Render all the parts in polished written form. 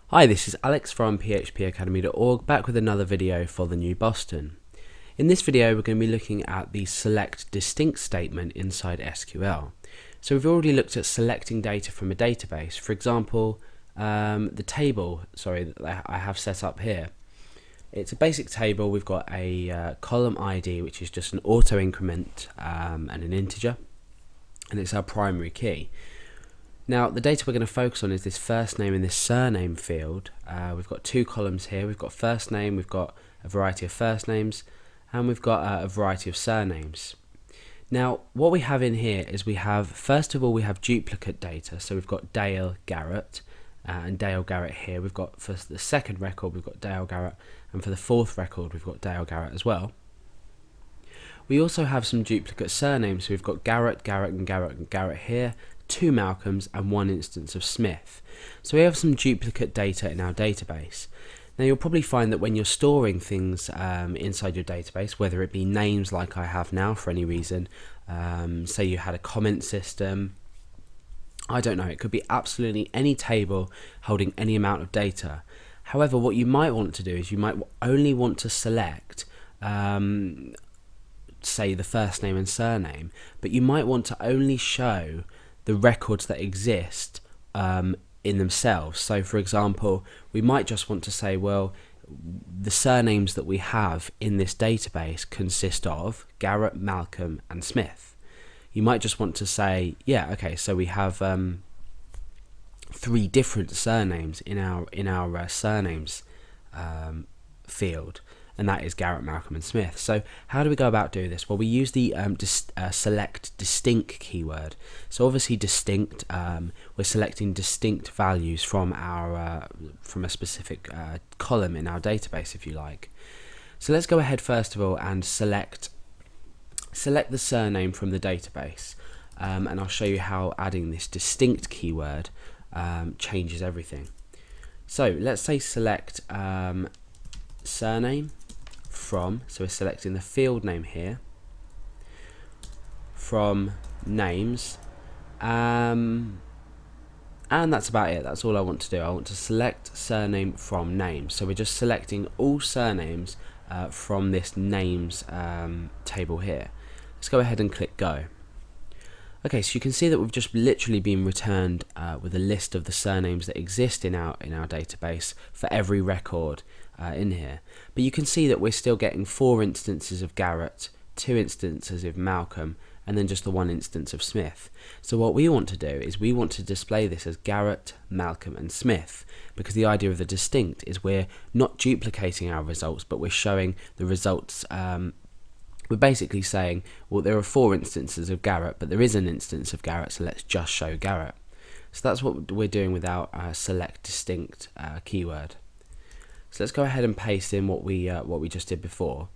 Hi, this is Alex from phpacademy.org, back with another video for the new Boston. In this video we're going to be looking at the select distinct statement inside SQL. So we've already looked at selecting data from a database. For example, the table that I have set up here. It's a basic table. We've got a column ID, which is just an auto increment and an integer, and it's our primary key. Now the data we're going to focus on is this first name and this surname field. We've got two columns here. We've got first name, we've got a variety of first names, and we've got a variety of surnames. Now what we have in here is first of all we have duplicate data. So we've got Dale Garrett and Dale Garrett here. We've got for the second record we've got Dale Garrett, and for the fourth record we've got Dale Garrett as well. We also have some duplicate surnames. So we've got Garrett, Garrett and Garrett and Garrett here, two Malcolms and one instance of Smith. So we have some duplicate data in our database. Now you'll probably find that when you're storing things inside your database, whether it be names like I have now for any reason, say you had a comment system, I don't know, it could be absolutely any table holding any amount of data. However, what you might want to do is you might only want to select say the first name and surname, but you might want to only show the records that exist in themselves. So for example, we might just want to say, well, the surnames that we have in this database consist of Garrett, Malcolm and Smith. You might just want to say, yeah, okay, so we have three different surnames in our surnames field, and that is Garrett, Malcolm and Smith. So how do we go about doing this? Well, we use the select distinct keyword. So obviously distinct, we're selecting distinct values from our from a specific column in our database, if you like. So let's go ahead first of all and select the surname from the database, and I'll show you how adding this distinct keyword changes everything. So let's say select surname from, so we're selecting the field name here, from names, and that's about it. That's all I want to do. I want to select surname from names. So we're just selecting all surnames from this names table here. Let's go ahead and click go. Okay, so you can see that we've just literally been returned with a list of the surnames that exist in our database for every record in here. But you can see that we're still getting 4 instances of Garrett, 2 instances of Malcolm, and then just the 1 instance of Smith. So what we want to do is we want to display this as Garrett, Malcolm and Smith, because the idea of the distinct is we're not duplicating our results, but we're showing the results. We're basically saying, well, there are 4 instances of Garrett, but there is an instance of Garrett, so let's just show Garrett. So that's what we're doing with our select distinct keyword. So let's go ahead and paste in what we just did before.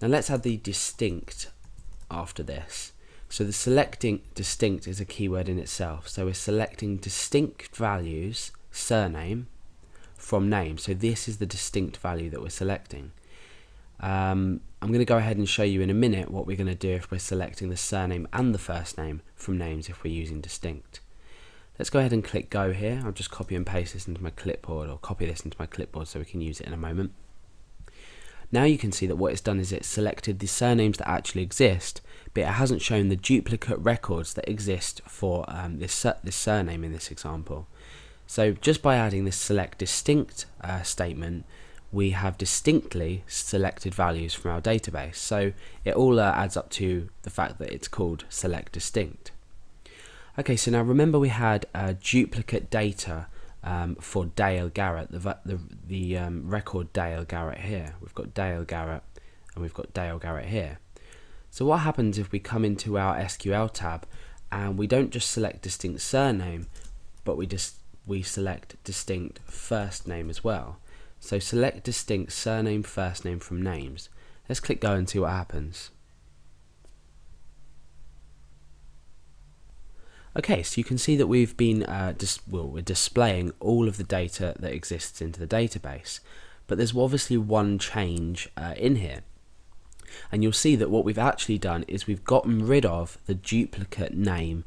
Now let's add the distinct after this. So the selecting distinct is a keyword in itself. So we're selecting distinct values, surname, from name. So this is the distinct value that we're selecting. I'm going to go ahead and show you in a minute what we're going to do if we're selecting the surname and the first name from names if we're using distinct. Let's go ahead and click go here. I'll just copy and paste this into my clipboard, or copy this into my clipboard so we can use it in a moment. Now you can see that what it's done is it's selected the surnames that actually exist, but it hasn't shown the duplicate records that exist for this surname in this example. So just by adding this select distinct statement, we have distinctly selected values from our database. So it all adds up to the fact that it's called select distinct. Okay, so now remember we had duplicate data for Dale Garrett, the record Dale Garrett here. We've got Dale Garrett and we've got Dale Garrett here. So what happens if we come into our SQL tab and we don't just select distinct surname, but we select distinct first name as well. So select distinct surname, first name from names. Let's click go and see what happens. Okay, so you can see that we've been we're displaying all of the data that exists into the database, but there's obviously one change in here. And you'll see that what we've actually done is we've gotten rid of the duplicate name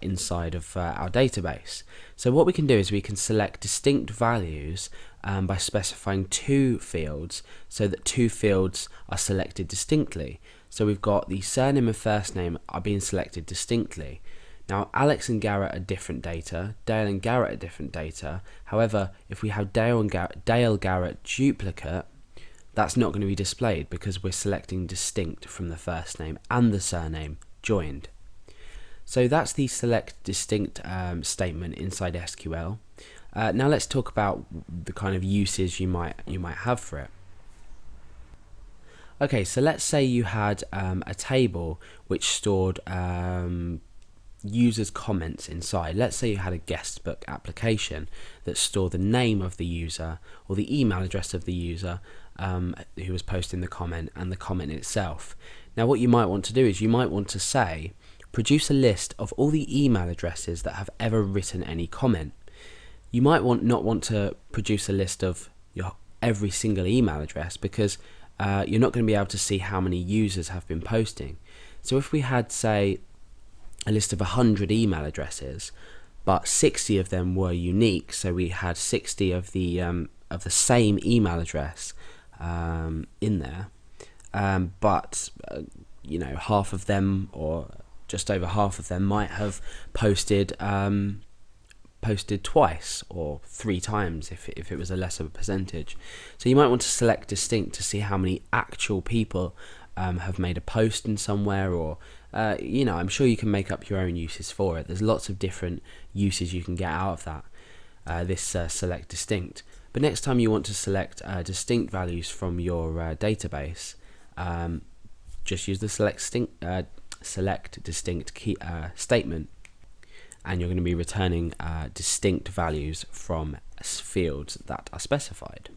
inside of our database. So what we can do is we can select distinct values by specifying two fields, so that two fields are selected distinctly. So we've got the surname and first name are being selected distinctly. Now Alex and Garrett are different data, Dale and Garrett are different data. However, if we have Dale Garrett duplicate, that's not going to be displayed because we're selecting distinct from the first name and the surname joined. So that's the select distinct statement inside SQL. Now let's talk about the kind of uses you might have for it. Okay, so let's say you had a table which stored users' comments inside. Let's say you had a guestbook application that stored the name of the user or the email address of the user who was posting the comment and the comment itself. Now what you might want to do is you might want to say, produce a list of all the email addresses that have ever written any comment. You might not want to produce a list of every single email address because you're not going to be able to see how many users have been posting. So if we had, say, a list of 100 email addresses, but 60 of them were unique, so we had 60 of the same email address in there, but half of them, or just over half of them, might have posted twice or 3 times if it was a less of a percentage. So you might want to select distinct to see how many actual people have made a post in somewhere, or I'm sure you can make up your own uses for it. There's lots of different uses you can get out of that, this select distinct. But next time you want to select distinct values from your database, just use the select distinct key statement, and you're going to be returning distinct values from fields that are specified.